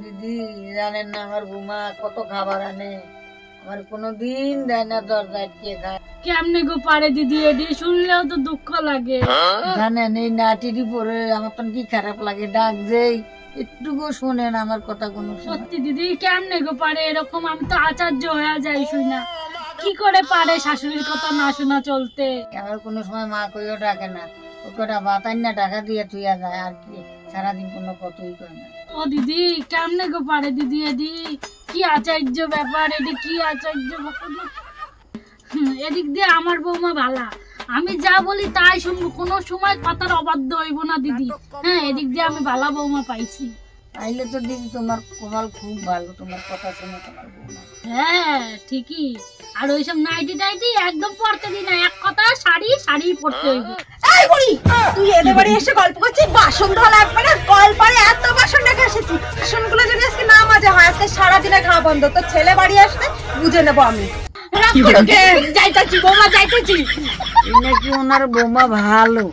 দিদি জানেন না আমার বৌমা কত খাবার আনে, আমার কোনোদিন দেয় না দরজা আটকে খায়। কেমনে গো পারে দিদি, এটি শুনলেও তো দুঃখ লাগে। জানেন এই নাটিটি পরে আমার তো কি খারাপ লাগে, ডাক যেই একটুকু শোনেন আমার কথা কোনো। সত্যি দিদি কেমনে গো পারে এরকম, আমি তো আচার্য হয়ে যাই শুই না, কি করে পারে শাশুড়ির কথা না শোনা চলতে। আমার কোনো সময় মা কইও ডাকে না, ও কটা বাতান না টাকা দিয়ে থুইয়া যায়, আর কি সারাদিন কোনো কতই করে না। ও দিদি কেমনে গো পারে দিদি, এদি কি আচার্য ব্যাপার, এদি কি আচার্য ব্যাপার। এদিক দিয়ে আমার বৌমা ভালা, আমি যা বলি তাই শুনবো, কোনো সময় কথার অবাধ্য হইব না দিদি। হ্যাঁ এদিক দিয়ে আমি ভালা বৌমা পাইছি। তাইলে তো দিদি তোমার কপাল খুব ভালো, তোমার কথা শুনে তোমার বৌমা। হ্যাঁ ঠিকই, আর ওইসব নাইটি টাইটি একদম পড়তে দিই না, এক কথা শাড়ি শাড়ি পড়তে হইব। এই বুড়ি, তুই এদের বাড়ি এসে গল্প করছিস, বাসন ধোয়া লাগবে না? কলপারে এত বাসন রেখে এসেছি, বাসনগুলো যদি আজকে না মাজা হয় আজকে সারাদিনে খাওয়া বন্ধ। তো ছেলে বাড়ি আসলে বুঝে নেবো আমি। যাইতেছি বৌমা যাইতেছি। নাকি ওনার বৌমা ভালো।